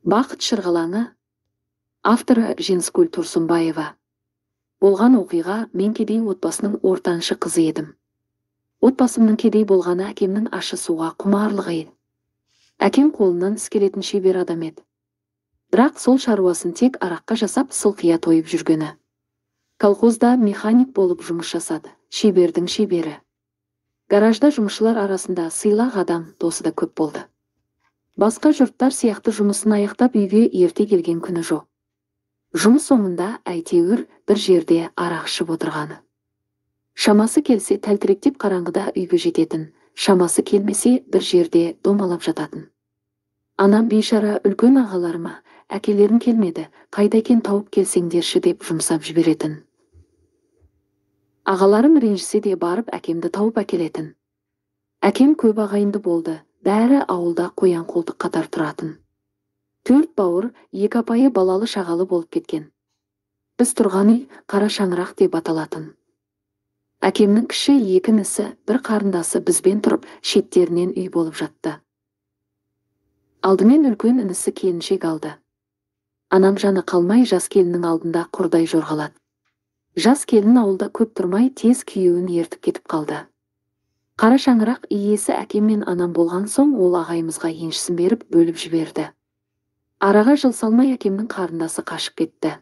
Бақыт шырғалаңы. Авторы Женскүл Тұрсынбаева. Болған оқиға: мен кедей отбасының ортаншы қызы едім. Отбасымның кедей болғаны әкемнің ащы суға құмарлығы еді. Әкем қолынан іс келетін шебер адам еді. Бірақ сол шаруасын тек араққа жасап сылқия тойып жүргені. Колхозда механик болып жұмыс жасады, шебердің шебері. Гаражда жұмысшылар арасында сыйлақ адам, досы да көп болды. Басқа жұрттар сияқты жұмысын аяқтап үйге ерте келген күні жоқ. Жұмыс соңында әйтеуір бір жерде арақ ішіп отырғаны. Шамасы келсе тәлтіректеп қараңғыда үйге жететін, шамасы келмесе бір жерде домалап жататын. Анам бейшара үлкен ағаларыма: әкелерің келмеді, қайда екен, тауып келсеңдерші деп жұмсап жіберетін. Ағаларым ренжісе де барып әкемді тауып әкелетін. Әкем көп ағайынды болды, бәрі ауылда қоян қолтық қатар тұратын. 4 бауыр, 2 апайы балалы шағалы болып кеткен. Біз тұрған үй қара шаңырақ деп аталатын. Әкемнің кіші 2 інісі, бір қарындасы бізбен тұрып, шеттерінен үй болып жатты. Алдымен үлкен інісі келіншек алды. Анам жаны қалмай жас келіннің алдында құрдай жорғалады. Жас келін ауылда көп тұрмай тез күйеуін ертіп кетіп қалды. Қара шаңырақ иесі әкем мен анам болған соң ол ағайымызға еншісін беріп бөліп жіберді. Араға жыл салмай әкемнің қарындасы қашып кетті.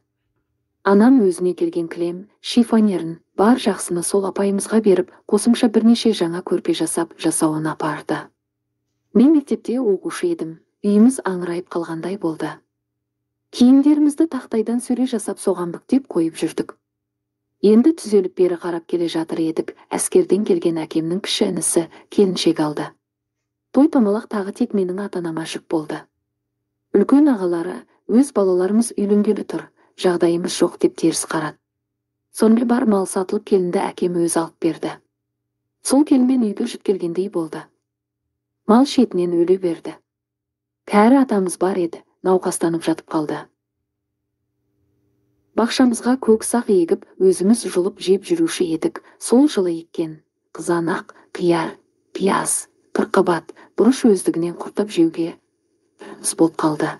Анам өзіне келген кілем, шифонерін, бар жақсыны сол апайымызға беріп, қосымша бірнеше жаңа көрпе жасап, жасауын апарды. Мен мектепте оқушы едім, үйіміз аңырайып қалғандай болды. Киімдерімізді тақтайдан сөре жасап соған бүктеп қойып жүрдік. Енді түзеліп бері қарап келе жатыр едік, әскерден келген әкемнің кіші інісі келіншек алды. Той томалақ тағы тек менің ата-анама жүк болды. Үлкен ағалары: өз балаларымыз үйленгелі тұр, жағдайымыз жоқ деп теріс қарады. Сонымен бар мал сатылып келінді әкем өзі алып берді. Сол келінмен үйге жұт келгендей болды. Мал шетінен өле берді. Кәрі атамыз бар еді, науқастанып жатып қалды. Бақшамызға көксақ егіп, өзіміз жұлып жеп жүруші едік. Сол жылы еккен қызанақ, қияр, пияз, қырыққабат, бұрыш өздігінен құртып жеуге болып қалды.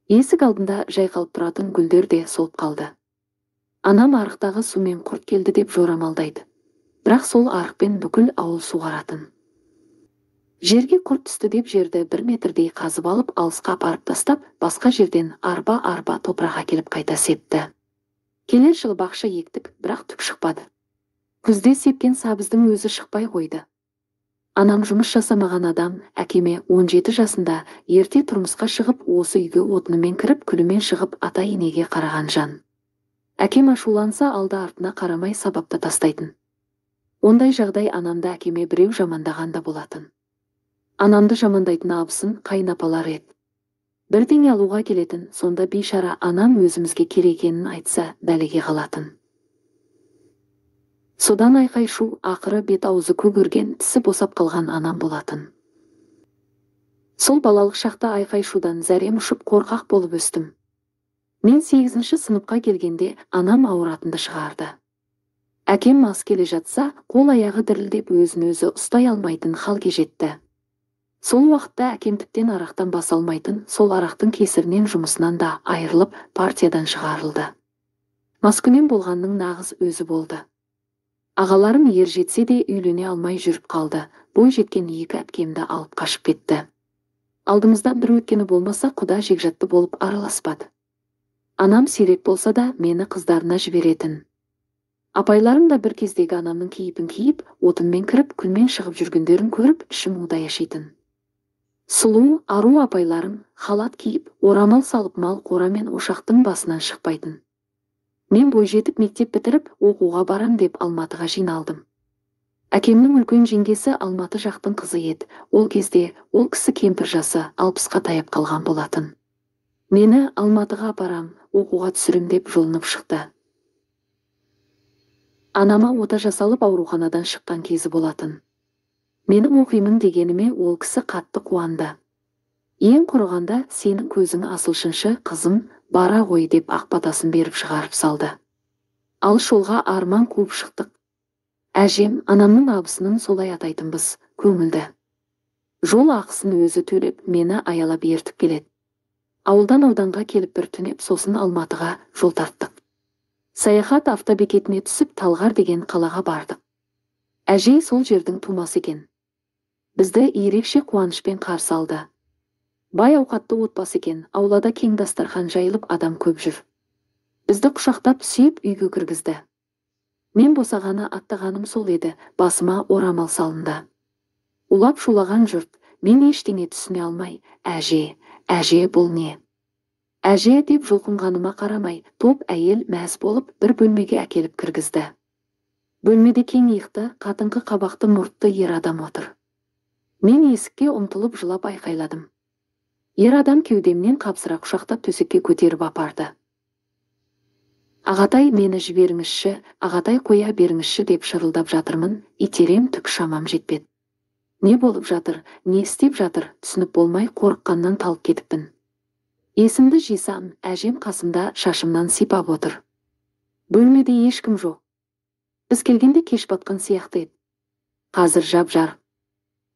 Есік алдында жайқалып тұратын гүлдер де солып қалды. Анам арықтағы сумен құрт келді деп жорамалдайды. Бірақ сол арықпен бүкіл ауыл суғаратын. Жерге құрт түсті деп жерді 1 метрдей қазып алып, алысқа апарып тастап, басқа жерден арба топырақ әкеліп қайта септі. Келер жылы бақша ектік, бірақ түк шықпады. Күзде сепкен сабыздың өзі шықпай қойды. Анам жұмыс жасамаған адам, әкеме 17 жасында ерте тұрмысқа шығып, осы үйге отынымен кіріп, күлімен шығып, ата-енеге қараған жан. Әкем ашуланса алды артына қарамай сабапта тастайтын. Ондай жағдай анамды әкеме біреу жамандаған да болатын. Анамды жамандайтын абысын қайынапалар еді. Бірдеңе алуға келетін, сонда бейшара анам өзімізге керек екенін айтса бәлеге қалатын. Содан айқай-шу, ақыры бет-аузы көгерген, тісі босап қалған анам болатын. Сол балалық шақта айқай-шудан зәрем ұшып қорқақ болып өстім. Мен 8-ші сыныпқа келгенде анам ауыратынды шығарды. Әкем мас келе жатса, қол-аяғы дірілдеп өзін-өзі ұстай алмайтын халге жетті. Сол уақытта әкем тіптен арақтан бас алмайтын, сол арақтың кесірінен жұмысынан да айырылып, партиядан шығарылды. Маскүнем болғанның нағыз өзі болды. Ағаларым ер жетсе де үйлене алмай жүріп қалды. Бой жеткен 2 әпкемді алып қашып кетті. Алдымыздан бір өткені болмаса, құда жекжатты болып араласпады. Анам сирек болса да мені қыздарына жіберетін. Апайларым да бір кездегі анамның кейіпін киіп, отынмен кіріп, күлмен шығып жүргендерін көріп, ішім удай ашитын. Сұлу, ару апайларым халат киіп, орамал салып мал қорамен ошақтың басынан шықпайтын. Мен бой жетіп мектеп бітіріп, оқуға барам деп Алматыға жиналдым. Әкемнің үлкен жеңгесі Алматы жақтың қызы еді. Ол кезде ол кісі кемпір жасы 60-қа таяп қалған болатын. Мені Алматыға апарам, оқуға түсірім деп жолынып шықты. Анама ота жасалып ауруханадан шыққан кезі болатын. Менің оқимын дегеніме ол кісі қатты қуанды. Ең құрығанда сенің көзің асылшыншы, қызым, бара ғой деп ақбатасын беріп шығарып салды. Ал жолға арман қуып шықтық. Әжем, анамның абысының солай атайтынбыз, көңілді. Жол ақысын өзі төлеп, мені аялап ертіп келеді. Ауылдан ауданға келіп бір түнеп, сосын Алматыға жол тарттық. Саяхат автобекетіне түсіп, Талғар деген қалаға бардық. Әжей сол жердің тумасы екен. Бізді ерекше қуанышпен қарсы алды. Бай ауқатты отбасы екен, аулада кең дастархан жайылып, адам көп жүр. Бізді құшақтап сүйіп үйге кіргізді. Мен босағаны аттағаным сол еді, басыма орамал салынды. Улап шулаған жұрт, мен ештеңе түсіне алмай, әже бұл не? Әже деп жұлқынғаныма қарамай, топ әйел мәз болып бір бөлмеге әкеліп кіргізді. Бөлмеде кең иықты, қатыңқы қабақты мұртты ер адам отыр. Мен есікке ұмтылып жылап айқайладым. Ер адам кеудемнен қапсыра құшақтап төсекке көтеріп апарды. Ағатай, мені жіберіңізші, ағатай қоя беріңізші деп шырылдап жатырмын, итерем түк шамам жетпеді. Не болып жатыр, не істеп жатыр, түсініп болмай қорыққаннан талып кетіппін. Есімді жисам, әжем қасымда шашымнан сипап отыр. Бөлмеде ешкім жоқ. Біз келгенде кеш батқан сияқты еді. Қазір жап-жарық.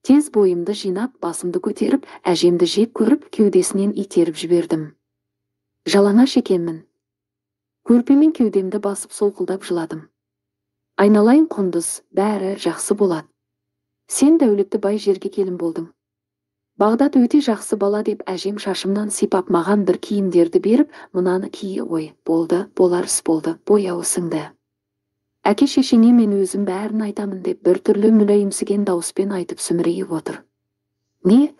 Тез бойымды жинап, басымды көтеріп, әжемді жек көріп, кеудесінен итеріп жібердім. Жалаңаш екенмін. Көрпемен кеудемді басып солқылдап жыладым. Айналайын құндыз, бәрі жақсы болады. Сен дәулетті бай жерге келін болдың. Бағдат өте жақсы бала деп әжем шашымнан сипап маған бір киімдерді беріп, мұнаны ки, ой, болды, болар іс болды, бояуы сіңді. Әке шешеңе мен өзім бәрін айтамын деп бір түрлі мүләйімсіген дауыспен айтып сүмірейіп отыр. Не?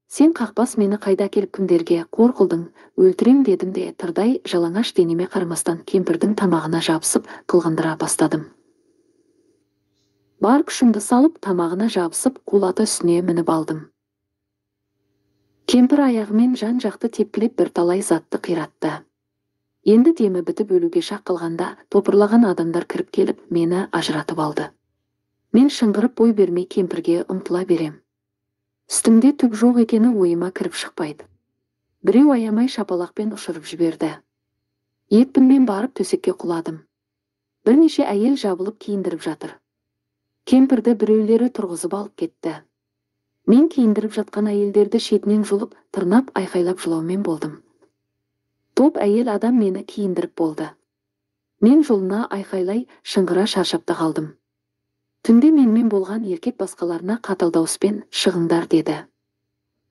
Сен қақпас, мені қайда келіп кімдерге қор қылдың, өлтірем дедім де тырдай жалаңаш денеме қарамастан кемпірдің тамағына жабысып қылғындыра бастадым. Бар күшімді салып, тамағына жабысып, қулаты үстіне мініп алдым. Кемпір аяғымен жан-жақты тепкілеп бірталай затты қиратты. Енді демі бітіп өлуге шақ қылғанда топырлаған адамдар кіріп келіп, мені ажыратып алды. Мен шыңғырып бой бермей кемпірге ұмтыла берем. Үстімде түк жоқ екені ойыма кіріп шықпайды. Біреу аямай шапалақпен ұшырып жіберді. Екпінмен барып төсекке құладым. Бірнеше әйел жабылып киіндіріп жатыр. Кемпірді біреулері тұрғызып алып кетті. Мен киіндіріп жатқан әйелдерді шетінен жұлып, тырнап айқайлап жылаумен болдым. Топ әйел адам мені киіндіріп болды. Мен жолына айқайлай, шыңғыра шаршапта қалдым. Түнде менімен болған еркек басқаларына қатал дауыспен шығыңдар деді.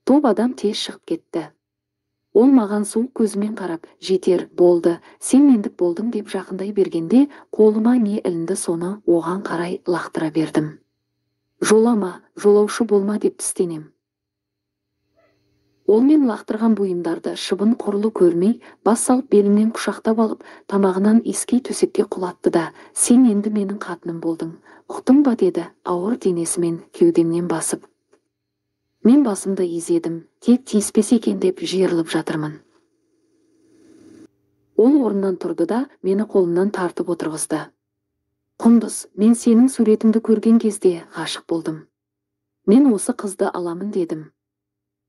Топ адам тез шығып кетті. Ол маған суық көзімен қарап, жетер, болды, сен мендік болдың деп жақындай бергенде, қолыма не ілінді соны оған қарай лақтыра бердім. Жолама, жолаушы болма деп тістенем. Ол мен лақтырған бұйымдарды шыбын құрлы көрмей, бас салып белімнен құшақтап алып, тамағынан иіскей төсекке құлатты да, сен енді менің қатыным болдың, ұқтың ба деді, ауыр денесімен кеудемнен басып. Мен басымды изедім, тек тиіспес екен деп жиырылып жатырмын. Ол орнынан тұрды да, мені қолымнан тартып отырғызды. Құндыз, мен сенің суретіңді көрген кезде ғашық болдым. Мен осы қызды аламын дедім.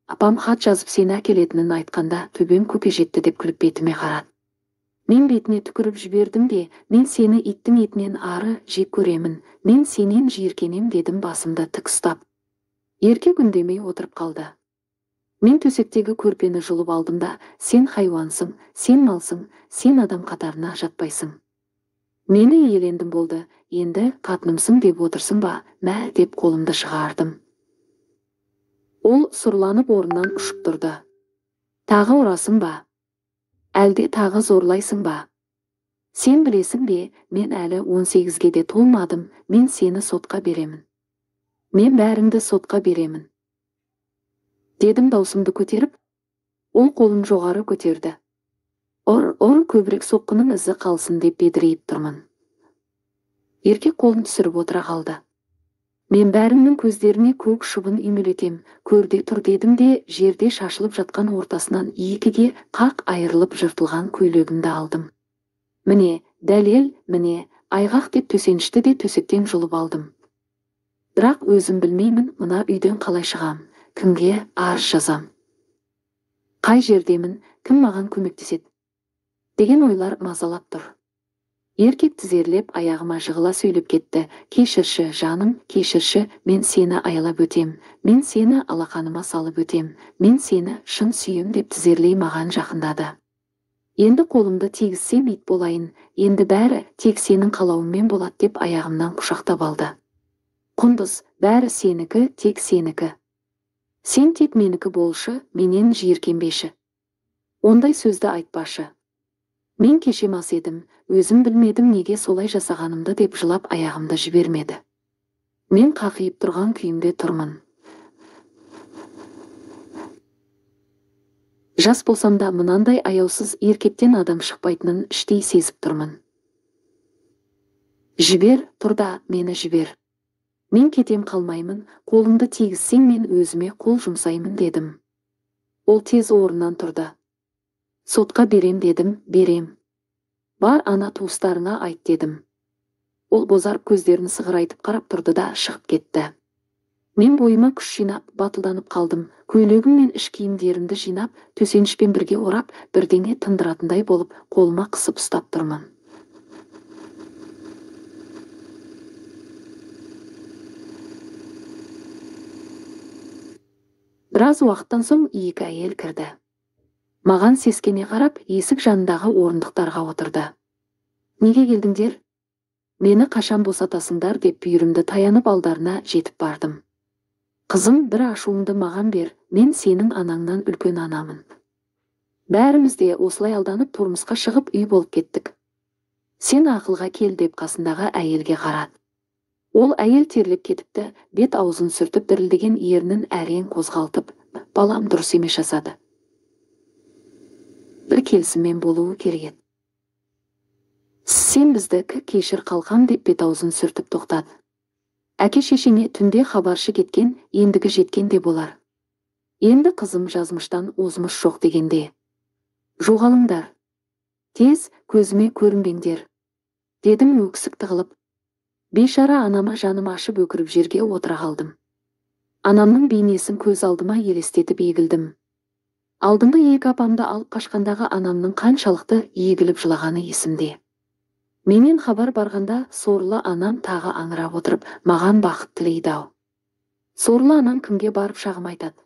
Апам хат жазып сені әкелетінін айтқанда төбем көкке жетті деп күліп бетіме қарады. Мен бетіне түкіріп жібердім де, мен сені иттің етінен ары жек көремін, мен сенен жиіркенем дедім басымды тік ұстап. Еркек үндемей отырып қалды. Мен төсектегі көрпені жұлып алдым да, сен хайуансың, сен малсың, сен адам қатарына жатпайсың. Мені иелендім болды, енді қатынымсың деп отырсың ба, мә деп қолымды шығардым. Ол сұрланып орнынан ұшып тұрды. Тағы ұрасың ба? Әлде тағы зорлайсың ба? Сен білесің бе, мен әлі 18-ге де толмадым, мен сені сотқа беремін. Мен бәріңді сотқа беремін. Дедім даусымды көтеріп, ол қолын жоғары көтерді. Ұр, көбірек соққының ізі қалсын деп бедірейіп тұрмын. Еркек қолын түсіріп отыра қалды. Мен бәріңнің көздеріне көк шыбын үймелетем, көрде тұр дедім де, жерде шашылып жатқан ортасынан екіге қақ айырылып жыртылған көйлегімді алдым. Міне, дәлел, міне, айғақ деп төсенішті де төсектен жұлып алдым. Бірақ өзім білмеймін, мына үйден қалай шығам, кімге арыз жазам. Қай жердемін, кім маған көмектеседі деген ойлар мазалап тұр. Еркек тізерлеп аяғыма жығыла сөйлеп кетті. Кешірші, жаным, кешірші, мен сені аялап өтем. Мен сені алақаныма салып өтем. Мен сені шын сүйем деп тізерлей маған жақындады. Енді қолымды тигізсем ит болайын. Енді бәрі тек сенің қалауыңмен болады деп аяғымнан құшақтап алды. Құндыз, бәрі сенікі, тек сенікі. Сен тек менікі болшы, менен жиіркенбеші. Ондай сөзді айтпашы. Мен кешемас едім, өзім білмедім неге солай жасағанымды деп жылап аяғымды жібермеді. Мен қақиып тұрған күйімде тұрмын. Жас болсам да мынандай аяусыз еркектен адам шықпайтынын іштей сезіп тұрмын. Жібер, тұрда, мені жібер. Мен кетем қалмаймын, қолымды тигізсең мен өзіме қол жұмсаймын дедім. Ол тез орнынан тұрды. Сотқа берем дедім, берем. Бар ана туыстарыңа айт дедім. Ол бозарып көздерін сығырайтып қарап тұрды да шығып кетті. Мен бойыма күш жинап, батылданып қалдым. Көйлегім мен іш киімдерімді жинап, төсенішпен бірге орап, бірдеңе тындыратындай болып, қолыма қысып ұстап тұрмын. Біраз уақыттан соң екі әйел кірді. Маған сескене қарап, есік жанындағы орындықтарға отырды. Неге келдіңдер? Мені қашан босатасыңдар деп бүйірімді таянып алдарына жетіп бардым. Қызым, бір ашуыңды маған бер, мен сенің анаңнан үлкен анамын. Бәріміз де осылай алданып тұрмысқа шығып үй болып кеттік. Сен ақылға кел деп қасындағы әйелге қарады. Ол әйел терлеп кетіпті, бет аузын сүртіп дірілдеген ернін әрең қозғалтып, балам дұрыс емес жасады. Бір келісіммен болуы керек еді. Сен бізді кешір қалқам деп бет аузын сүртіп тоқтады. Әке шешеңе түнде хабаршы кеткен, ендігі жеткен де болар. Енді қызым жазмыштан озмыш жоқ дегенде. Жоғалыңдар. Тез көзіме көрінбеңдер. Дедім өксік тығылып. Бейшара анама жаным ашып өкіріп жерге отыра қалдым. Анамның бейнесін көз алдыма елестетіп егілдім. Алдыңғы екі апамды алып қашқандағы анамның қаншалықты егіліп жылағаны есімде. Менен хабар барғанда сорлы анам тағы аңырап отырып, маған бақыт тілейді ау. Сорлы анам кімге барып шағым айтады?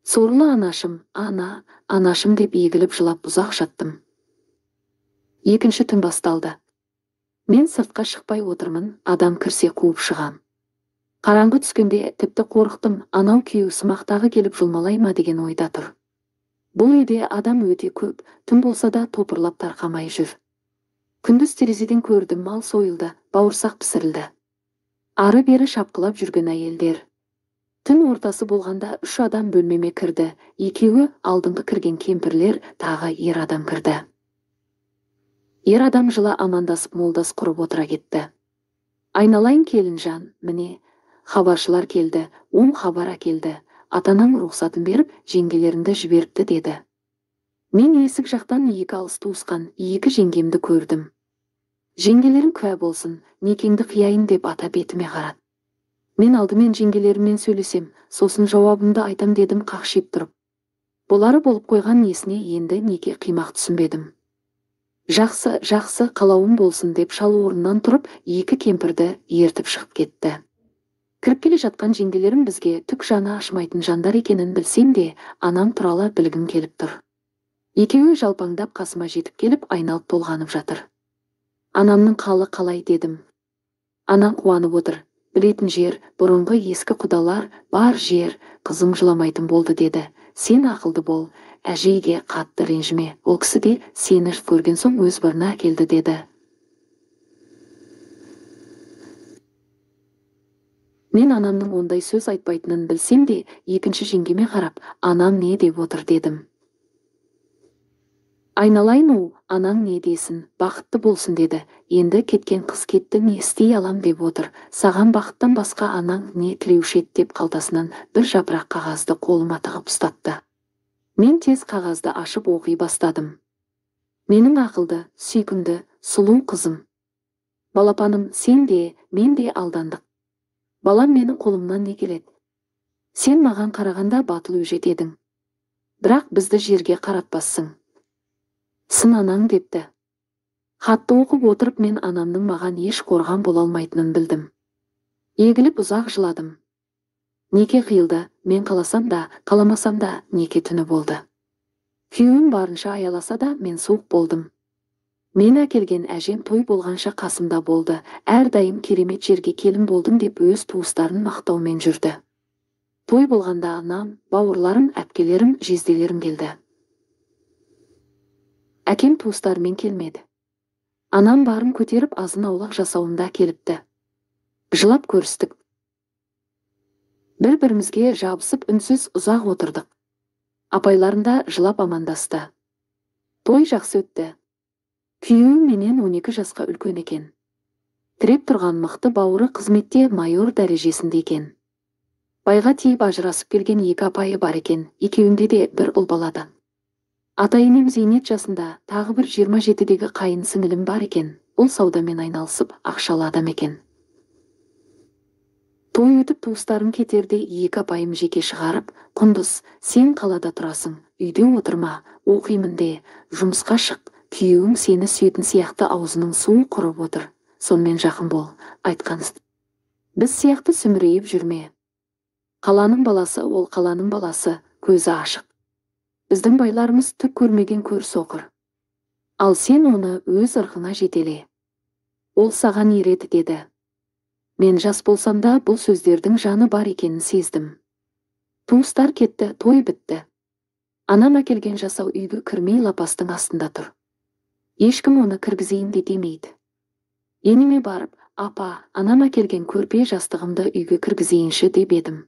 Сорлы анашым, анашым деп егіліп жылап ұзақ жаттым. Екінші түн басталды. Мен сыртқа шықпай отырмын, адам кірсе қуып шығам. Қараңғы түскенде тіпті қорықтым, анау күйеу сымақтағы келіп жұлмалай ма деген ойда тұр. Бұл үйде адам өте көп, түн болса да топырлап тарқамай жүр. Күндіз терезеден көрдім, мал сойылды, бауырсақ пісірілді. Ары бері шапқылап жүрген әйелдер. Түн ортасы болғанда 3 адам бөлмеме кірді. Екеуі алдыңғы кірген кемпірлер, тағы ер адам кірді. Ер адам жыла амандасып молдас құрып отыра кетті. Айналайын келінжан, міне, хабаршылар келді, оң хабар әкелді. Атаның рұқсатын беріп, жеңгелеріңді жіберіпті деді. Мен есік жақтан екі алыс туысқан, екі жеңгемді көрдім. Жеңгелерім куә болсын, некеңді қияйын деп ата бетіме қарады. Мен алдымен жеңгелеріммен сөйлесем, сосын жауабымды айтам дедім қақшиып тұрып. Болары болып қойған несіне енді неке қимақ түсінбедім. Жақсы, жақсы, қалауым болсын деп шал орнынан тұрып, екі кемпірді ертіп шығып кетті. Кіріп келе жатқан жеңгелерім бізге түк жаны ашымайтын жандар екенін білсем де, анам туралы білгім келіп тұр. Екеуі жалпаңдап қасыма жетіп келіп айналып толғанып жатыр. Анамның қалы қалай дедім. Анам қуанып отыр. Білетін жер, бұрынғы ескі құдалар бар жер, қызым жыламайтын болды деді. Сен ақылды бол, әжейге қатты ренжіме. Ол кісі де сені көрген соң өз барына келді деді. Мен анамның ондай сөз айтпайтынын білсем де, екінші жеңгеме қарап, анам не деп отыр дедім. Айналайын ол, анаң не десін, бақытты болсын деді. Енді кеткен қыз кетті, не істей алам деп отыр. Саған бақыттан басқа анаң не тілеуші еді деп қалтасынан бір жапырақ қағазды қолыма тығып ұстатты. Мен тез қағазды ашып оқи бастадым. Менің ақылды, сүйкімді, сұлу қызым. Балапаным, сен де, мен де алдандық. Балам, менің қолымнан не келеді? Сен маған қарағанда батыл өжет едің. Бірақ бізді жерге қаратпассың. Сын анаң депті. Хатты оқып отырып мен анамның маған еш қорған бола алмайтынын білдім. Егіліп ұзақ жыладым. Неке қиылды, мен қаласам да, қаламасам да неке түні болды. Күйеуім барынша аяласа да мен суық болдым. Мен әкелген әжем той болғанша қасымда болды, әрдайым керемет жерге келін болдым деп өз туыстарын мақтаумен жүрді. Той болғанда анам, бауырларым, әпкелерім, жезделерім келді. Әкем туыстарымен келмеді. Анам барын көтеріп азын аулақ жасауында келіпті. Жылап көрістік. Бір-бірімізге жабысып үнсіз ұзақ отырдық. Апайларында жылап амандасты. Той жақсы өтті. Күйеуім менен 12 жасқа үлкен екен. Тіреп тұрған мықты бауыры қызметте майор дәрежесінде екен. Байға тиіп ажырасып келген 2 апайы бар екен, екеуінде де бір ұл баладан. Ата-енем зейнет жасында, тағы бір 27-дегі қайын сіңілім бар екен. Ол саудамен айналысып, ақшалы адам екен. Той өтіп туыстарым кетерде 2 апайым жеке шығарып, «Құндыз, сен қалада тұрасың, үйде отырма, оқимын де, жұмысқа шық, күйеуің сені сүйетін сияқты аузының суы құрып отыр, сонымен жақын бол», айтқан. Біз сияқты сүмірейіп жүрме. Қаланың баласы, ол қаланың баласы, көзі ашық. Біздің байларымыз түк көрмеген көр соқыр. Ал сен оны өз ырқына жетеле. Ол саған ереді деді. Мен жас болсам да бұл сөздердің жаны бар екенін сездім. Туыстар кетті, той бітті. Анам әкелген жасау үйге кірмей лапастың астында тұр. Ешкім оны кіргізейін де демейді. Енеме барып, «Апа, анам әкелген көрпе жастығымды үйге кіргізейінші» деп едім.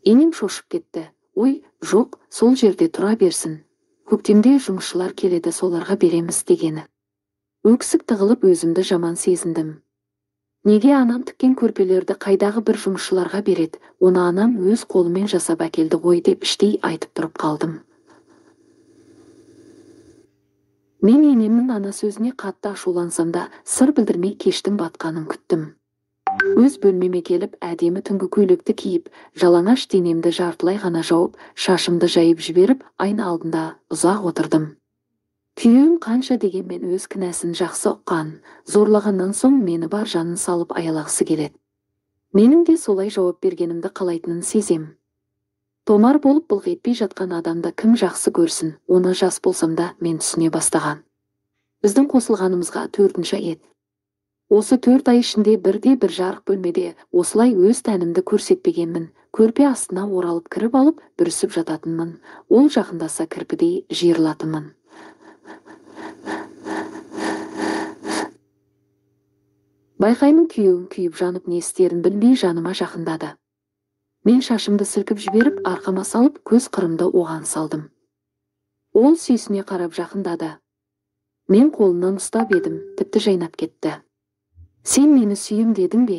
Енем шошып кетті. «Ой, жоқ, сол жерде тұра берсін. Көктемде жұмысшылар келеді, соларға береміз» дегені. Өксік тығылып өзімді жаман сезіндім. Неге анам тіккен көрпелерді қайдағы бір жұмысшыларға береді, оны анам өз қолымен жасап әкелді ғой деп іштей айтып тұрып қалдым. Мен енемнің ана сөзіне қатты ашулансам да, сыр білдірмей кештің батқанын күттім. Өз бөлмеме келіп, әдемі түнгі көйлекті киіп, жалаңаш денемді жартылай ғана жауып, шашымды жайып жіберіп, айна алдында ұзақ отырдым. Күйеуім қанша дегенмен өз кінәсін жақсы ұққан, зорлағаннан соң мені бар жанын салып аялағысы келеді. Менің де солай жауап бергенімді қалайтынын сезем. Томар болып былқ етпей жатқан адамды кім жақсы көрсін, оны жас болсам да мен түсіне бастаған. Біздің қосылғанымызға 4-ші ай еді. Осы 4 ай ішінде бірде бір жарық бөлмеде осылай өз тәнімді көрсетпегенмін. Көрпе астына оралып кіріп алып, бүрісіп жататынмын. Ол жақындаса кірпідей жиырылатынмын. Байқаймын күйеуім күйіп жанып не істерін білмей жаныма жақындады. Мен шашымды сілкіп жіберіп, арқама салып, көз қырымды оған салдым. Ол сүйсіне қарап жақындады. Мен қолынан ұстап едім, тіпті жайнап кетті. «Сен мені сүйім дедің бе?»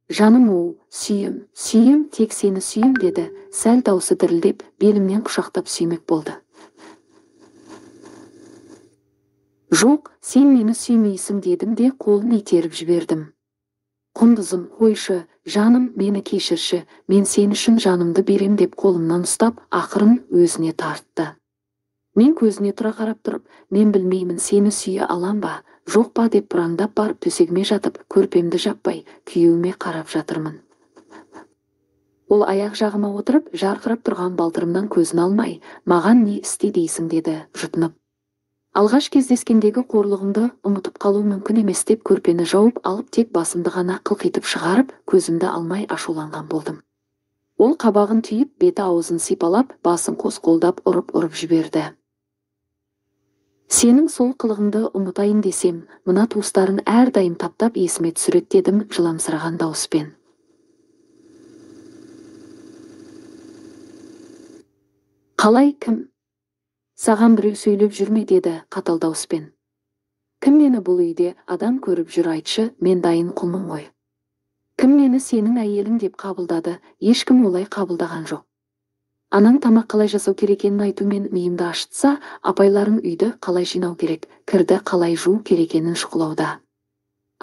«Жаным ол, сүйім, сүйім, тек сені сүйім» деді. Сәл даусы дірілдеп, белімнен құшақтап сүймек болды. «Жоқ, сен мені сүймейсің» дедім де қолын итеріп жібердім. «Құндызым, қойшы, жаным, мені кешірші, мен сен үшін жанымды берем» деп қолымнан ұстап, ақырын өзіне тартты. Мен көзіне тұра қарап тұрып, «Мен білмеймін, сені сүйе алам ба, жоқ па» деп бұраңдап барып төсегіме жатып, көрпемді жаппай, күйеуіме қарап жатырмын. Ол аяқ жағыма отырып, жарқырап тұрған балтырымнан көзін алмай, «Маған не істе дейсің» деді, жұтынып. Алғаш кездескендегі қорлығымды ұмытып қалу мүмкін емес деп көрпені жауып алып, тек басымды ғана қылқитып шығарып, көзімді алмай ашуланған болдым. Ол қабағын түйіп, беті аузын сипалап, басын қос қолдап ұрып жіберді. «Сенің сол қылығыңды ұмытайын десем, мына туыстарын әрдайым таптап есіме түсіреді» дедім жыламсыраған дауыспен. «Қалай, кім? Саған біреу сөйлеп жүрме» деді қатал дауыспен. «Кім мені бұл үйде адам көріп жүр, айтшы, мен дайын құлмын ғой. Кім мені сенің әйелің деп қабылдады, ешкім олай қабылдаған жоқ. Анаң тамақ қалай жасау керекенін айтумен миымды ашытса, апайларың үйді қалай жинау керек, кірді қалай жуу керекенін шұқылауда.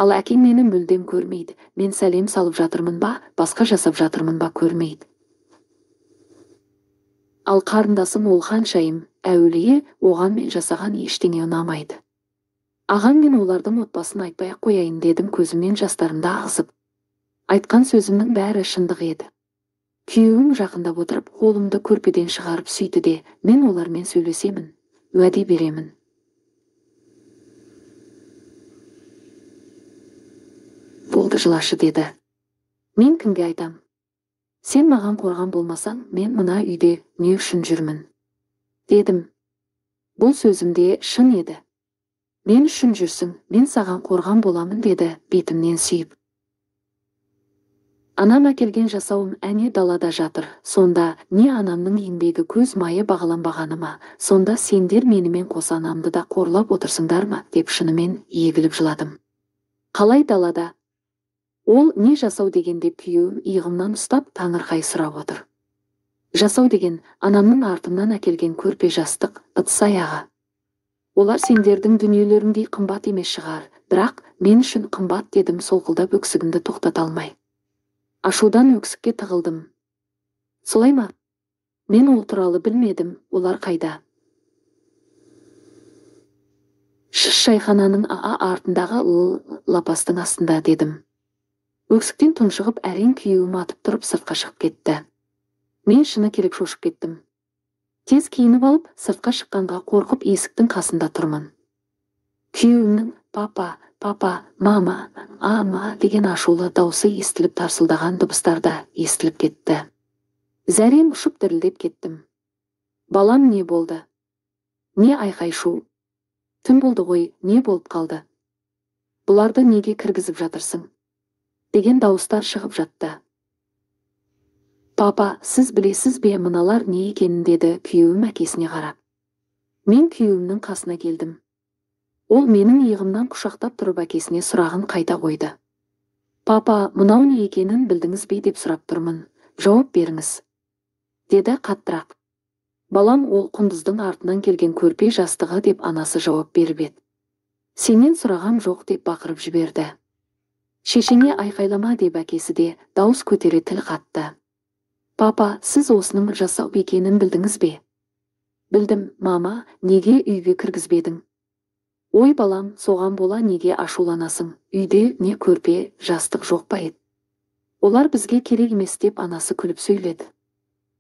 Ал әкең мені мүлдем көрмейді, мен сәлем салып жатырмын ба, басқа жасап жатырмын ба көрмейді. Ал қарындасым ол ханшайым, әулие, оған мен жасаған ештеңе ұнамайды. Ағаң мен олардың отбасын айтпай-ақ қояйын дедім көзімнен жастарымды ағызып. Айтқан сөзімнің бәрі шындық еді. Күйеуім жақындап отырып, қолымды көрпеден шығарып сүйді де, мен олармен сөйлесемін, уәде беремін. Болды, жылашы деді. Мен кімге айтам? Сен маған қорған болмасаң, мен мына үйде не үшін жүрмін? Дедім. Бұл сөзімде шын еді. Мен үшін жүрсің, мен саған қорған боламын деді, бетімнен сүйіп. Анам әкелген жасауым әне далада жатыр. Сонда не анамның еңбегі көз майы бағаланбағаны ма? Сонда сендер менімен қоса анамды да қорлап отырсыңдар ма? Деп шынымен егіліп жыладым. Қалай далада? Ол не жасау деген деп күйеуім иығымнан ұстап таңырқай сұрап отыр. Жасау деген анамның артымнан әкелген көрпе жастық, ыдыс аяғы. Олар сендердің дүниелеріңдей қымбат емес шығар, бірақ мен үшін қымбат, дедім солқылдап өксігімді тоқтата алмай. Ашудан өксікке тығылдым. Солай ма? Мен ол туралы білмедім, олар қайда? Шайхананың артындағы лапастың астында, дедім. Өксіктен тұншығып әрең күйеуім атып тұрып сыртқа шығып кетті. Мен шыны керек шошып кеттім. Тез киініп алып, сыртқа шыққанға қорқып есіктің қасында тұрмын. Күйеуімнің папа, мама, ама деген ашулы даусы естіліп, тарсылдаған дыбыстар да естіліп кетті. Зәрем ұшып дірілдеп кеттім. Балам, не болды? Не айқай-шу? Түн болды ғой, не болып қалды? Бұларды неге кіргізіп жатырсың? Деген дауыстар шығып жатты. Папа, сіз білесіз бе мыналар не екенін, деді күйеуім әкесіне қарап. Мен күйеуімнің қасына келдім. Ол менің иығымнан құшақтап тұрып әкесіне сұрағын қайта қойды. Папа, мынау не екенін білдіңіз бе деп сұрап тұрмын. Жауап беріңіз, деді қаттырақ. Балам, ол құндыздың артынан келген көрпе жастығы, деп анасы жауап беріп еді. Сенен сұрағам жоқ, деп бақырып жіберді. Шешеңе айқайлама, деп әкесі де дауыс көтере тіл қатты. Папа, сіз осының жасау екенін білдіңіз бе? Білдім, мама, неге үйге кіргізбедің? Ой балам, соған бола неге ашуланасың? Үйде не көрпе, жастық жоқ па еді? Олар бізге керек емес, деп анасы күліп сөйледі.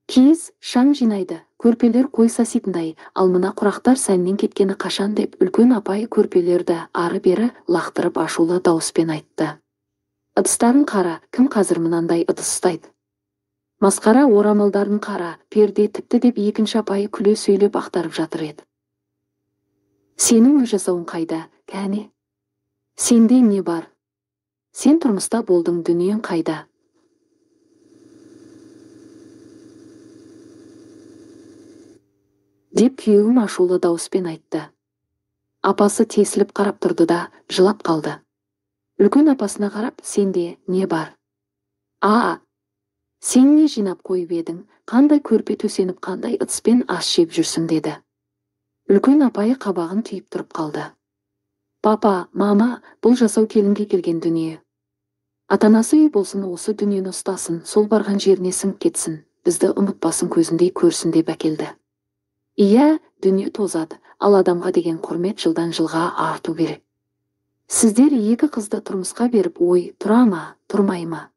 Киіз шаң жинайды, көрпелер қой саситындай, ал мына құрақтар сәннен кеткені қашан, деп үлкен апай көрпелерді ары-бері лақтырып ашулы дауыспен айтты. Ыдыстарын қара, кім қазір мынандай ыдыс ұстайды? Масқара, орамалдарын қара, перде тіпті, деп екінші апайы күле сөйлеп ақтарып жатыр еді. Сенің өз жасауың қайда, кәне? Сенде не бар? Сен тұрмыста болдың, дүниең қайда? Деп күйеуім ашулы дауыспен айтты. Апасы тесіліп қарап тұрды да жылап қалды. Үлкен апасына қарап, сенде не бар? Сен не жинап қойып едің? Қандай көрпе төсеніп, қандай ыдыспен ас жеп жүрсің, деді. Үлкен апайы қабағын түйіп тұрып қалды. Папа, мама, бұл жасау келінге келген дүние. Атанасы үй болсын, осы дүниені ұстасын, сол барған жеріне сіңіп кетсін, бізді ұмытпасын, көзіндей көрсін, деп әкелді. Иә, дүние тозады, ал адамға деген құрмет жылдан жылға арту керек. Сіздер екі қызды тұрмысқа беріп, ой, тұра ма, тұрмай ма?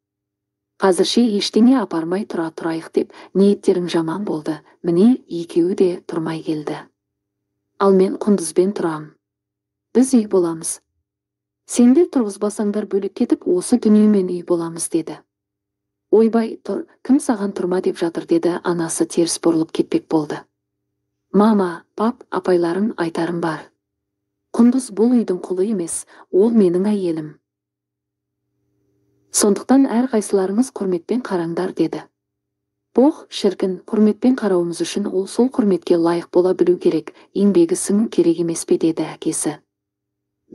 Қазірше ештеңе апармай тұра тұрайық деп ниеттерің жаман болды. Міне, екеуі де тұрмай келді. Ал мен құндызбен тұрам. Біз үй боламыз. Сендер тұрғызбасаңдар бөлек кетіп, осы дүниемен үй боламыз, деді. Ойбай, тұр, кім саған тұрма деп жатыр, деді анасы теріс бұрылып кетпек болды. Мама, пап, апайларың айтарым бар. Құндыз бұл үйдің құлы емес, ол менің әйелім. Сондықтан әр қайсыларыңыз құрметпен қараңдар, деді. Боқ, шіркін, құрметпен қарауымыз үшін ол сол құрметке лайық бола білу керек, еңбегі сіңу керек емес пе, деді әкесі.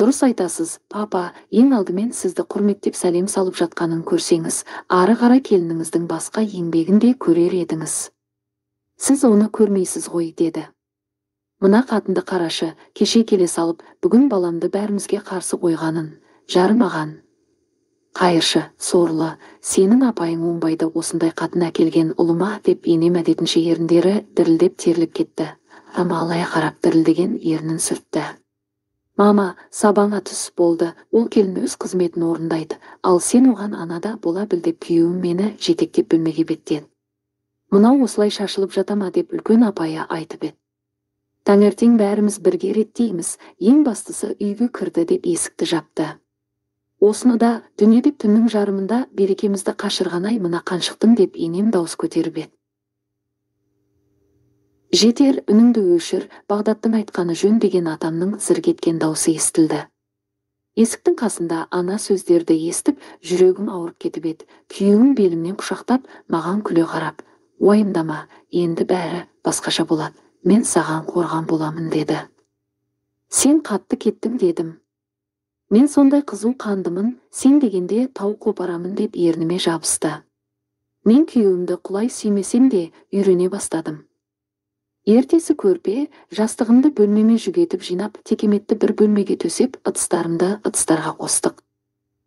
Дұрыс айтасыз, папа, ең алдымен сізді құрметтеп сәлем салып жатқанын көрсеңіз, ары қарай келініңіздің басқа еңбегін де көрер едіңіз. Сіз оны көрмейсіз ғой, деді. Мына қатынды қарашы, кеше келе салып, бүгін баламды бәрімізге қарсы қойғанын, жарымаған. Қайыршы, сорлы, сенің апайың оңбайды, осындай қатын әкелген ұлыма, деп енем әдетінше еріндері дірілдеп терліп кетті. Амалая қарап дірілдеген ернін сүртті. Мама, сабаңа түс болды, ол келін өз қызметін орындайды, ал сен оған анада бола біл деп күйеуім мені жетектеп бөлмеге беттеді. Мынау осылай шашылып жата ма деп үлкен апайы айтып еді. Таңертең бәріміз бірге реттейміз, ең бастысы үйге кірді деп есікті жапты. Осыны да дүние деп түннің жарымында берекемізді қашырған-ай мына қаншықтың деп енем дауыс көтеріп еді. Жетер, үніңді өшір, Бағдаттың айтқаны жөн деген атамның зыр кеткен даусы естілді. Есіктің қасында ана сөздерді естіп, жүрегім ауырып кетіп еді. Күйеуім белімнен құшақтап, маған күле қарап, уайымдама, енді бәрі басқаша болады. Мен саған қорған боламын деді. Сен қатты кеттің дедім. Мен сондай қызу қандымын, сен дегенде тау қопарамын деп ерніме жабысты. Мен күйеуімді құлай сүймесем де үйрене бастадым. Ертесі көрпе, жастығымды бөлмеме жүгетіп жинап, текеметті бір бөлмеге төсеп, ыдыстарымды ыдыстарға қостық.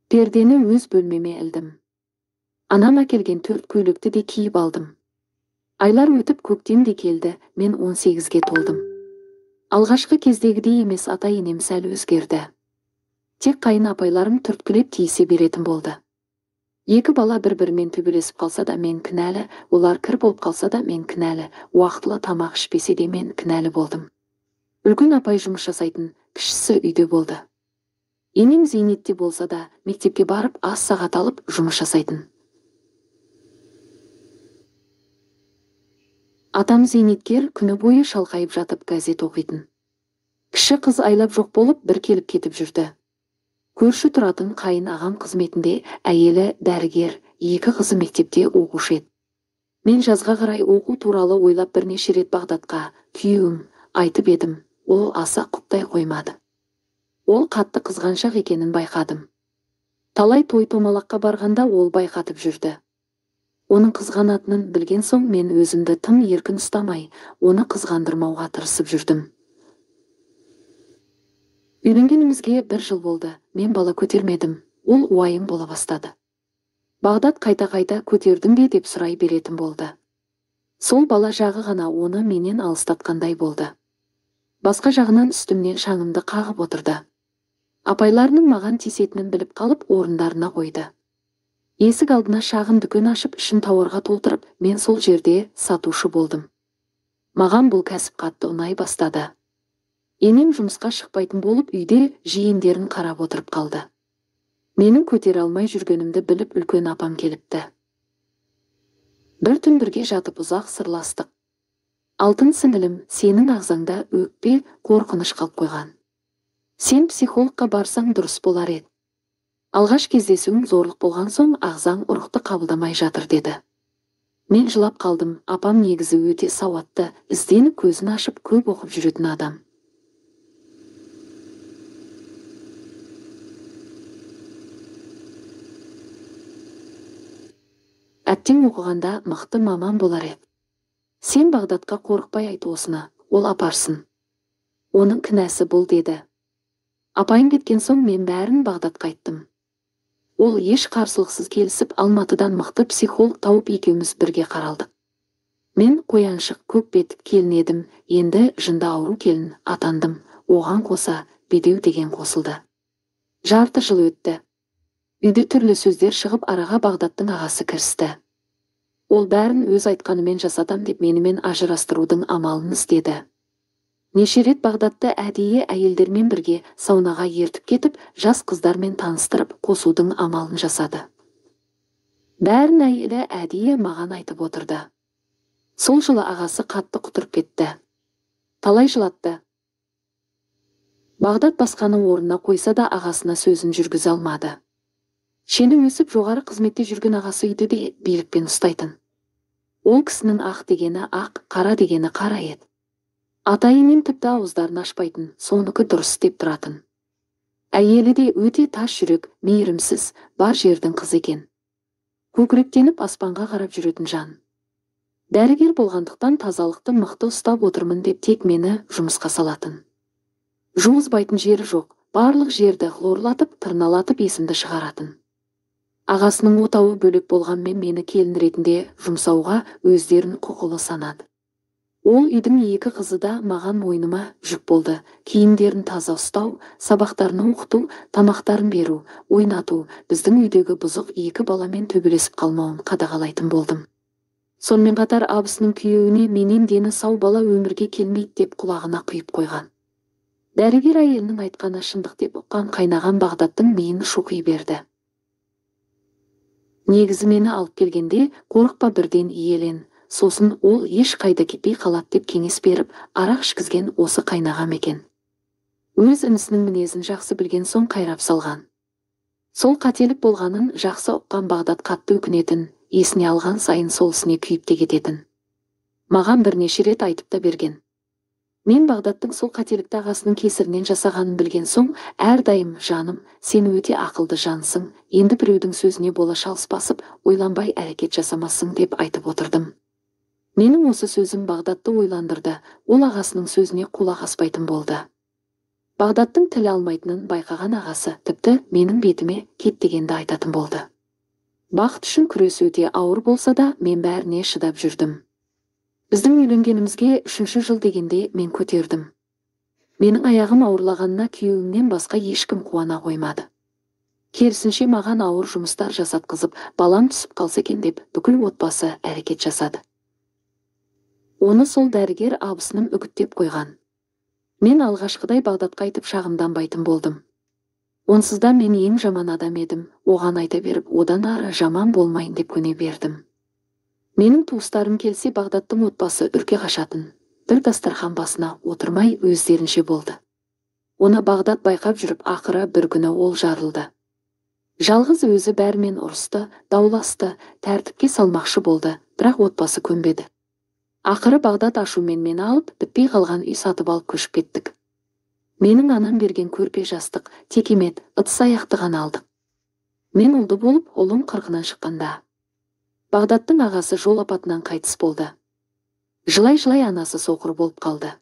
Пердені өз бөлмеме ілдім. Анам әкелген 4 көйлекті де киіп алдым. Айлар өтіп көктем де келді, мен 18-ге толдым. Алғашқы кездегідей емес, ата-енем сәл өзгерді. Тек қайын апайларым түрткілеп тиісе беретін болды. Екі бала бір-бірімен төбелесіп қалса да мен кінәлі, олар кір болып қалса да мен кінәлі, уақытылы тамақ ішпесе де мен кінәлі болдым. Үлкен апай жұмыс жасайтын, кішісі үйде болды. Енем зейнетте болса да мектепке барып аз сағат алып жұмыс жасайтын. Атам зейнеткер, күні бойы шалқайып жатып газет оқитын. Кіші қыз айлап жоқ болып бір келіп кетіп жүрді. Көрші тұратын қайын ағам қызметінде, әйелі дәрігер, 2 қызы мектепте оқушы еді. Мен жазға қарай оқу туралы ойлап бірнеше рет Бағдатқа, күйеуім, айтып едім, ол аса құптай қоймады. Ол қатты қызғаншақ екенін байқадым. Талай той-томалаққа барғанда ол байқатып жүрді. Оның қызғанатынын білген соң мен өзімді тым еркін ұстамай, оны қызғандырмауға тырысып жүрдім. Үйленгенімізге 1 жыл болды, мен бала көтермедім, ол уайым бола бастады. Бағдат қайта-қайта көтердің бе деп сұрай беретін болды. Сол бала жағы ғана оны менен алыстатқандай болды. Басқа жағынан үстімнен шаңымды қағып отырды. Апайларының маған тиісетінін біліп қалып орындарына қойды. Есік алдына шағын дүкен ашып, ішін тауарға толтырып, мен сол жерде сатушы болдым. Маған бұл кәсіп қатты ұнай бастады. Енем жұмысқа шықпайтын болып, үйде жиендерін қарап отырып қалды. Менің көтере алмай жүргенімді біліп үлкен апам келіпті. Bir түн бірге жатып ұзақ сырластық. Алтын сіңілім, сенің ағзаңда өкпе, қорқыныш қалып қойған. Сен психологқа барсаң дұрыс болар еді. Алғаш кездесуің зорлық болған соң ағзаң ұрықты қабылдамай жатыр деді. Мен жылап қалдым, апам негізі өте сауатты, ізденіп көзін ашып көп оқып жүретін адам. Әттең оқығанда мықты маман болар еді. Сен Бағдатқа қорықпай айт осыны, ол апарсын. Оның кінәсі бұл деді. Апайым кеткен соң мен бәрін Бағдатқа айттым. Ол еш қарсылықсыз келісіп, Алматыдан мықты психолог тауып екеуміз бірге қаралдық. Мен қояншық көк бет келін едім, енді жынды ауру келін атандым, оған қоса бедеу деген қосылды. Жарты жыл өтті. Үйде түрлі сөздер шығып, араға Бағдаттың ағасы кірісті. Ол бәрін өз айтқанымен жасатам деп менімен ажырастырудың амалын іздеді. Неше рет Бағдатты әдейі әйелдермен бірге саунаға ертіп кетіп, жас қыздармен таныстырып, қосудың амалын жасады. Бәрін әйелі әдейі маған айтып отырды. Сол жылы ағасы қатты құтырып кетті. Талай жылатты. Бағдат басқаны орнына қойса да ағасына сөзін жүргізе алмады. Шені өсіп жоғары қызметте жүрген ағасы үйді де билікпен ұстайтын. Ол кісінің ақ дегені ақ, қара дегені қара еді. Ата-енем тіпті ауыздарын ашпайтын, соныкі дұрыс деп тұратын. Әйелі де өте тас жүрек, мейірімсіз, бар жердің қызы екен. Көкіректеніп аспанға қарап жүретін жан. Дәрігер болғандықтан тазалықты мықты ұстап отырмын деп тек мені жұмысқа салатын. Жуызбайтын жері жоқ, барлық жерді хлорлатып, тырналатып есімді шығаратын. Ағасының отауы бөлек болғанмен мені келін ретінде жұмсауға өздерін құқылы санады. Ол үйдің екі қызы да маған мойныма жүк болды. Киімдерін таза ұстау, сабақтарын оқыту, тамақтарын беру, ойнату, біздің үйдегі бұзық екі баламен төбелесіп қалмауын қадағалайтын болдым. Сонымен қатар абысының күйеуіне менен дені сау бала өмірге келмейді деп құлағына құйып қойған. Дәрігер әйелінің айтқаны шындық деп ұққан қайнаған Бағдаттың миын шоқи берді. Негізі мені алып келгенде қорықпа, бірден иелен. Сосын ол еш қайда кетпей қалады деп кеңес беріп, арақ ішкізген осы қайнағам екен. Өз інісінің мінезін жақсы білген соң қайрап салған. Сол қателік болғанын жақсы ұққан Бағдат қатты өкінетін, есіне алған сайын сол ісіне күйіп те кететін. Маған бірнеше рет айтып та берген. Мен Бағдаттың сол қателікті ағасының кесірінен жасағанын білген соң, әрдайым жаным, сен өте ақылды жансың, енді біреудің сөзіне бола шалыс басып, ойланбай әрекет жасамассың деп айтып отырдым. Менің осы сөзім Бағдатты ойландырды, ол ағасының сөзіне құлақ аспайтын болды. Бағдаттың тіл алмайтынын байқаған ағасы тіпті менің бетіме кет дегенді айтатын болды. Бақыт үшін күрес өте ауыр болса да, мен бәріне шыдап жүрдім. Біздің үйленгенімізге 3-ші жыл дегенде мен көтердім. Менің аяғым ауырлағанына күйеуімнен басқа ешкім қуана қоймады. Керісінше маған ауыр жұмыстар жасатқызып, балам түсіп қалса екен деп бүкіл отбасы әрекет жасады. Оны сол дәрігер абысыным үгіттеп қойған. Мен алғашқыдай Бағдатқа айтып шағымданбайтын болдым. Онсыз да мен ең жаман адам едім, оған айта беріп, одан ары жаман болмайын деп көне бердім. Менің туыстарым келсе Бағдаттың отбасы үрке қашатын, бір дастархан басына отырмай өздерінше болды. Оны Бағдат байқап жүріп, ақыры бір күні ол жарылды. Жалғыз өзі бәрімен ұрысты, дауласты, тәртіпке салмақшы болды, бірақ отбасы көнбеді. Ақыры Бағдат ашумен мені алып, бітпей қалған үй сатып алып көшіп кеттік. Менің анам берген көрпе жастық, текемет, ыдыс аяқты ғана алдық. Мен ұлды болып, ұлым 40-нан шыққанда. Бағдаттың ағасы жол апатынан қайтыс болды. Жылай-жылай анасы соқыр болып қалды.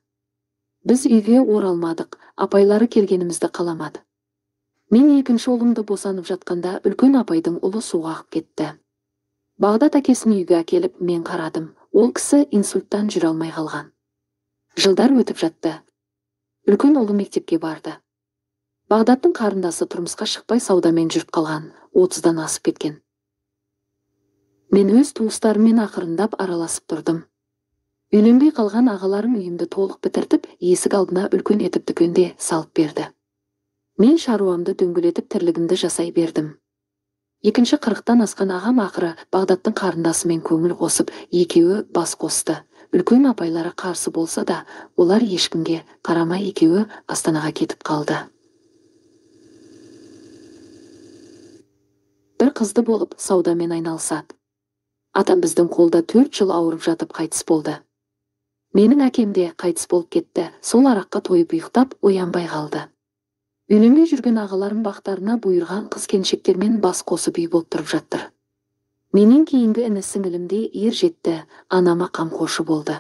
Біз үйге оралмадық, апайлары келгенімізді қаламады. Мен екінші ұлымды босанып жатқанда үлкен апайдың ұлы суға ағып кетті. Бағдат әкесін үйге әкеліп мен қарадым. Ол кісі инсульттан жүре алмай қалған. Жылдар өтіп жатты. Үлкен ұлы мектепке барды. Бағдаттың қарындасы тұрмысқа шықпай саудамен жүріп қалған, 30-дан асып кеткен. Мен өз туыстарыммен ақырындап араласып тұрдым. Үйленбей қалған ағаларым үйімді толық бітіртіп, есік алдына үлкен етіп дүкенде салып берді. Мен шаруамды дөңгелетіп тірлігімді жасай бердім. Екінші 40-тан асқан ағам ақыры Бағдаттың қарындасымен көңіл қосып, екеуі бас қосты. Үлкен апайлары қарсы болса да, олар ешкімге қарамай екеуі Астанаға кетіп қалды. Бір қызды болып саудамен айналысады. Атам біздің қолда 4 жыл ауырып жатып қайтыс болды. Менің әкем де қайтыс болып кетті, сол араққа тойып ұйықтап оянбай қалды. Үйленбей жүрген ағаларым бақтарына бұйырған қыз-келіншектермен бас қосып үй болып тұрып жатыр. Менен кейінгі іні сіңілім де ер жетті, анама қамқоршы болды.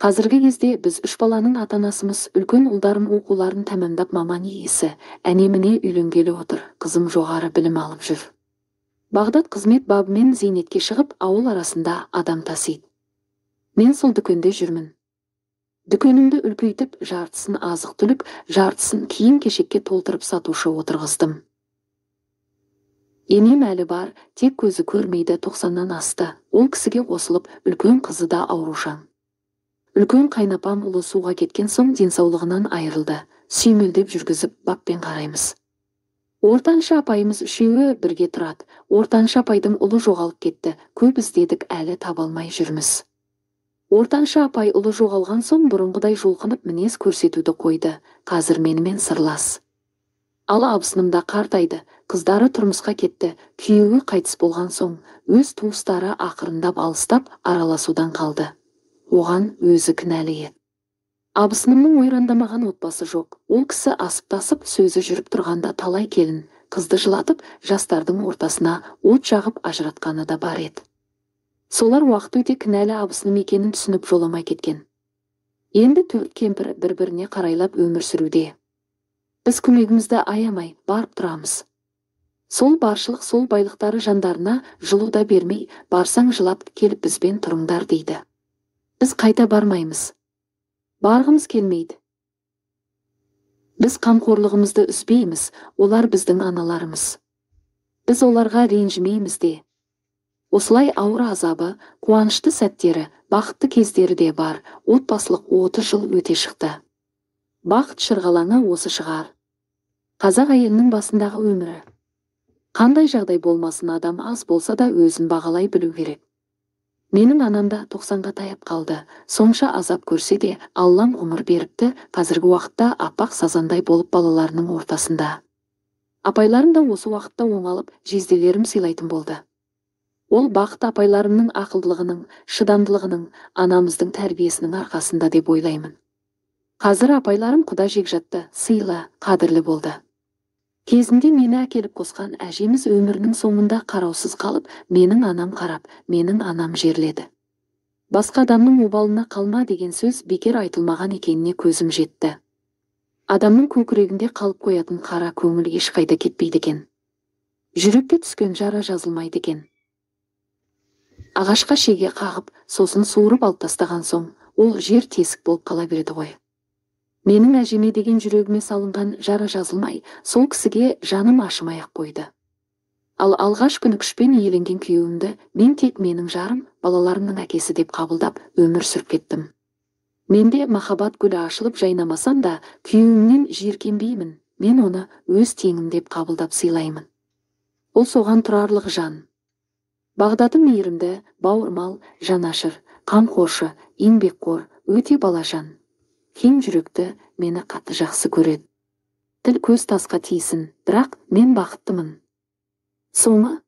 Қазіргі кезде біз 3 баланың ата-анасымыз, үлкен ұлдарым оқуларын тәмамдап маман иесі, әне-міне үйленгелі отыр, қызым жоғары білім алып жүр. Бағдат қызмет бабымен зейнетке шығып, ауыл арасында адам тасиды. Мен сол дүкенде жүрмін. Дүкенімді үлкейтіп, жартысын азық-түлік, жартысын киім-кешекке толтырып сатушы отырғыздым. Енем әлі бар, тек көзі көрмейді, 90-нан асты. Ол кісіге қосылып, үлкен қызы да аурушаң. Үлкен қайнапам ұлы суға кеткен соң денсаулығынан айырылды. Сүймелдеп жүргізіп, баппен қараймыз. Ортаншы апайымыз үшеуі бірге тұрады. Ортаншы апайдың ұлы жоғалып кетті. Көп іздедік, әлі табалмай жүрміз. Ортаншы апай ұлы жоғалған соң бұрынғыдай жолқынып мінез көрсетуді қойды. Қазір менімен сырлас. Ал абысынымда қартайды, қыздары тұрмысқа кетті. Күйеуі қайтыс болған соң, өз туыстары ақырындап алыстап араласудан қалды. Оған өзі кінәлі еді. Абысынымның ойрандамаған отбасы жоқ. Ол кісі асып-тасып сөзі жүріп тұрғанда талай келін, қызды жылатып, жастардың ортасына от жағып ажыратқаны да бар еді. Солар уақыт өте кінәлі абысыным екенін түсініп жоламай кеткен. Енді 4 кемпір бір-біріне қарайлап өмір сүруде. Біз көмегімізді аямай барып тұрамыз. Сол баршылық, сол байлықтары жандарына жылу да бермей, барсаң жылап келіп бізбен тұрыңдар дейді. Біз қайта бармаймыз. Барғымыз келмейді. Біз қамқорлығымызды үзбейміз, олар біздің аналарымыз. Біз оларға ренжімейміз де. Осылай ауыр азабы, қуанышты сәттері, бақытты кездері де бар, отбасылық 30 жыл өте шықты. Бақыт шырғалаңы осы шығар. Қазақ әйелінің басындағы өмірі. Қандай жағдай болмасын, адам аз болса да өзін бағалай білу керек. Менің анам да 90-ға таяп қалды. Сонша азап көрсе де, Аллам ғұмыр беріпті, қазіргі уақытта аппақ сазандай болып балаларының ортасында. Апайларым да осы уақытта оңалып, жезделерім сыйлайтын болды. Ол бақыт апайларымның ақылдылығының, шыдамдылығының, анамыздың тәрбиесінің арқасында деп ойлаймын. Қазір апайларым құда жекжатты, сыйлы, қадірлі болды. Кезінде мені әкеліп қосқан әжеміз өмірінің соңында қараусыз қалып, менің анам қарап, менің анам жерледі. Басқа адамның обалына қалма деген сөз бекер айтылмаған екеніне көзім жетті. Адамның көкірегінде қалып қоятын қара көңіл ешқайда кетпейді екен. Жүрекке түскен жара жазылмайды екен. Ағашқа шеге қағып, сосын суырып алып тастаған соң, ол жер тесік болып қала береді ғой. Менің әжеме деген жүрегіме салынған жара жазылмай, сол кісіге жаным ашымай-ақ қойды. Ал алғаш күні күшпен иеленген күйеуімді мен тек менің жарым, балаларымның әкесі деп қабылдап өмір сүріп кеттім. Менде махаббат гүлі ашылып жайнамасам да, күйеуімнен жиіркенбеймін, мен оны өз теңім деп қабылдап сыйлаймын. Ол соған тұрарлық жан. Бағдаты мейірімді, бауырмал, жанашыр, қамқоршы, еңбекқор, өте балажан. Кең жүректі, мені қатты жақсы көреді. Тіл көз тасқа тиісін, бірақ мен бақыттымын. Соңы